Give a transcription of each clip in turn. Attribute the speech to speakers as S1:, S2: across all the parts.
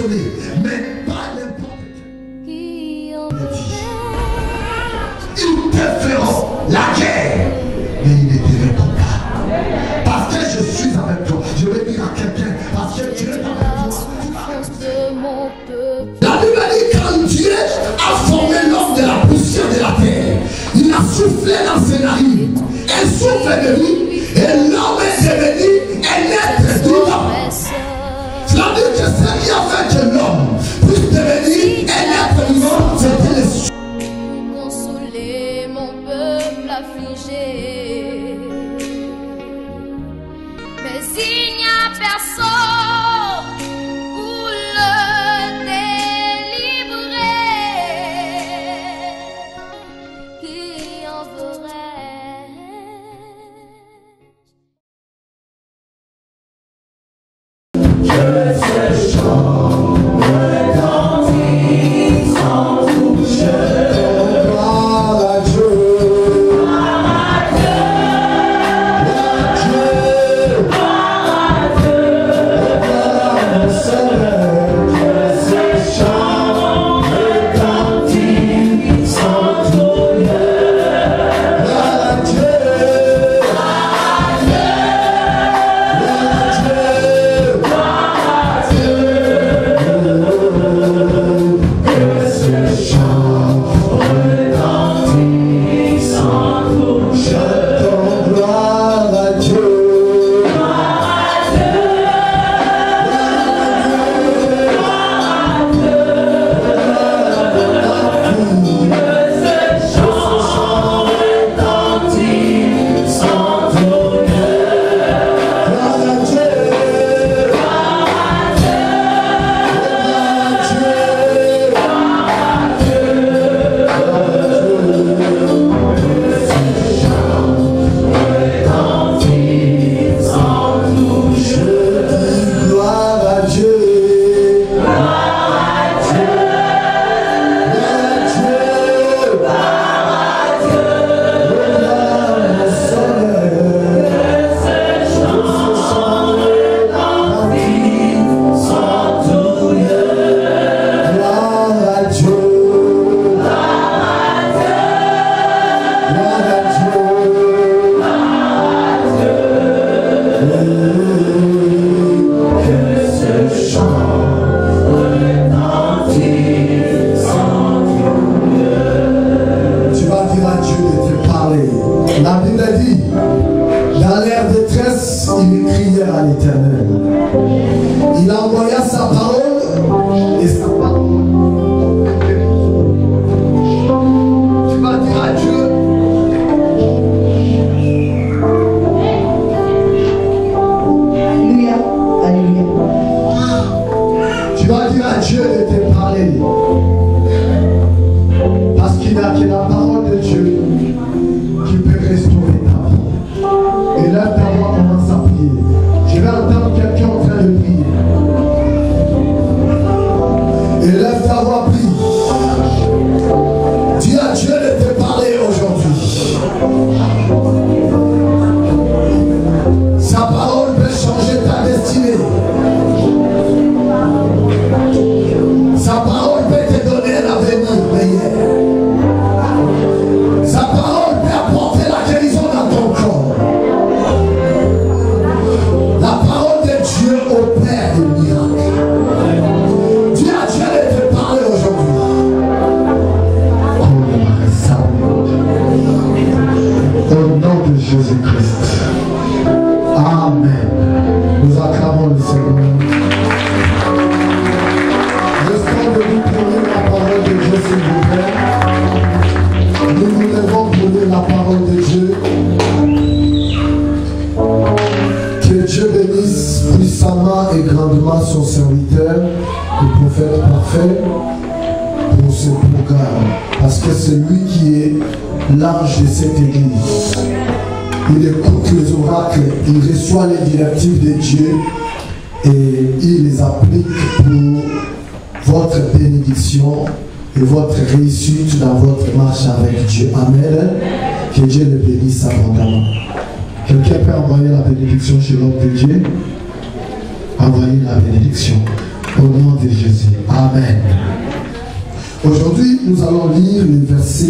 S1: donner, mais pas n'importe quel. Ils te feront la guerre, mais ils ne te répondent pas. Parce que je suis avec toi. Je vais dire à quelqu'un, parce que Dieu est avec toi. La Bible dit quand Dieu a formé l'homme de la poussière de la terre, il a soufflé dans ses narines. Un souffle est venu et l'homme est devenu un être vivant. Cela veut dire que ce qui a fait que l'homme puisse devenir un être vivant, c'était le souffle.
S2: Consoler mon peuple affligé, mais il n'y a personne pour le délivrer. Qui enverrait?
S1: Et votre réussite dans votre marche avec Dieu. Amen. Que Dieu le bénisse abondamment. Quelqu'un peut envoyer la bénédiction chez l'homme de Dieu? Envoyez la bénédiction. Au nom de Jésus. Amen. Aujourd'hui, nous allons lire les versets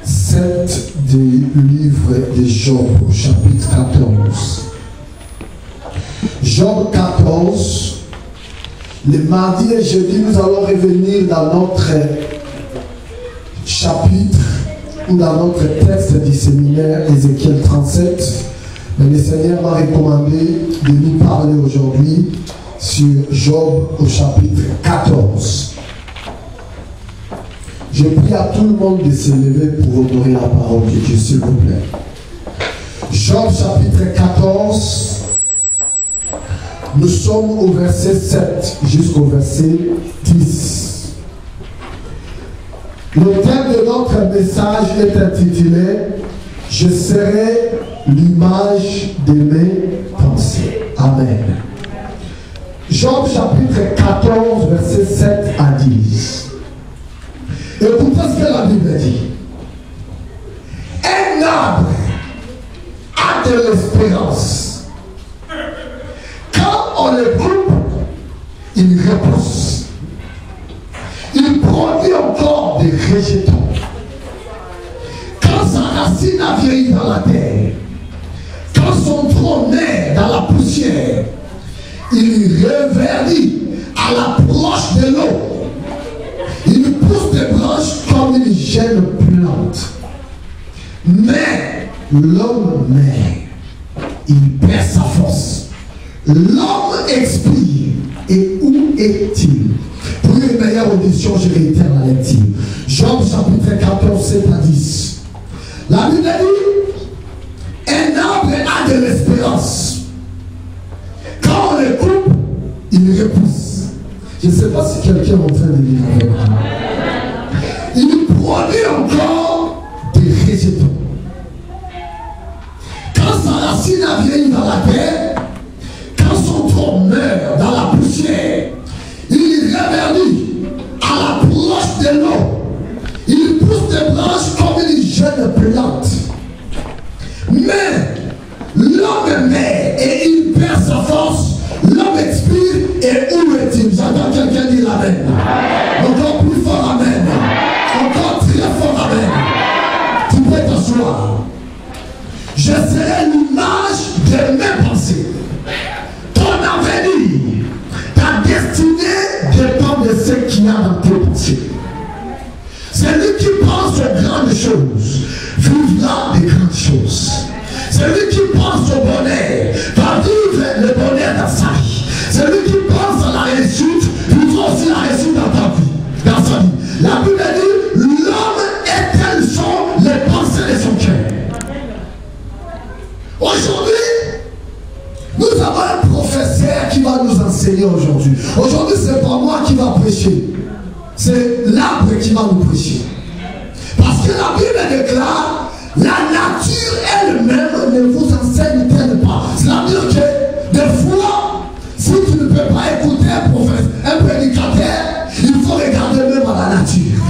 S1: 7 du livre de Job, chapitre 14. Job 14. Le mardi et jeudi, nous allons revenir dans notre chapitre ou dans notre texte du séminaire Ézéchiel 37. Mais le Seigneur m'a recommandé de nous parler aujourd'hui sur Job au chapitre 14. Je prie à tout le monde de se lever pour honorer la parole de Dieu, s'il vous plaît. Job chapitre 14. Nous sommes au verset 7 jusqu'au verset 10. Le thème de notre message est intitulé « Je serai l'image de mes pensées ». Amen. Job chapitre 14, verset 7 à 10. Écoutez ce que la Bible dit. Un arbre a de l'espérance. Quand on le coupe, il repousse. Il produit encore des rejetons. Quand sa racine a vieilli dans la terre, quand son tronc naît dans la poussière, il reverdit à l'approche de l'eau. Il pousse des branches comme une jeune plante. Mais l'homme meurt. Il perd sa force. L'homme expire. Et où est-il? Pour une meilleure audition, je réitère la lecture. Job chapitre 14, 7 à 10. La Bible dit, un arbre a de l'espérance. Quand on le coupe, il repousse. Je ne sais pas si quelqu'un est en train de lire avec moi. Il produit encore des rejetons. Quand sa racine a vieilli dans la terre, quand son tronc meurt dans la poussière, il reverdit à l'approche de l'eau. Il pousse des branches comme une jeune plante. Mais l'homme meurt et il perd sa force. L'homme expire et où est-il? J'entends quelqu'un dire amen. Encore plus fort amen. Encore très fort amen. Tu peux t'asseoir. Je serai l'image de mes pensées. Ton avenir, ta destinée dépend de ce qu'il y a dans tes pensées. Celui qui pense aux grandes choses vivra des grandes choses. Celui qui pense au bonheur va vivre le bonheur dans sa vie. Celui qui pense à la réussite vivra aussi la réussite dans ta vie, dans sa vie. La Bible dit, l'homme est telles sont les pensées de son cœur. Aujourd'hui, nous avons un professeur qui va nous enseigner aujourd'hui. Aujourd'hui, ce n'est pas moi qui va prêcher. C'est l'arbre qui va nous prêcher. Parce que la Bible déclare, la nature elle-même ne vous enseigne-t-elle pas. C'est-à-dire que des fois, si tu ne peux pas écouter un professeur, un prédicateur, il faut regarder même à la nature.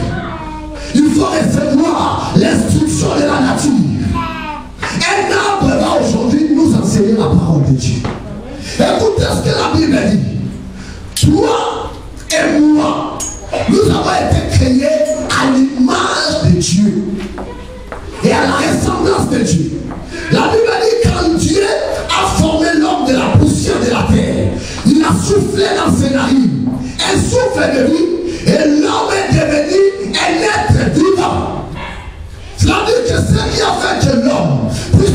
S1: Il faut recevoir l'instruction de la nature. Un arbre va aujourd'hui nous enseigner la parole de Dieu. Écoutez ce que la Bible dit. Toi et moi, nous avons été créés à l'image de Dieu et à la ressemblance de Dieu. La Bible dit quand Dieu a formé l'homme de la poussière de la terre, il a soufflé dans ses narines un souffle de vie et l'homme est devenu un être vivant. C'est-à-dire que ce qui a fait que l'homme puisse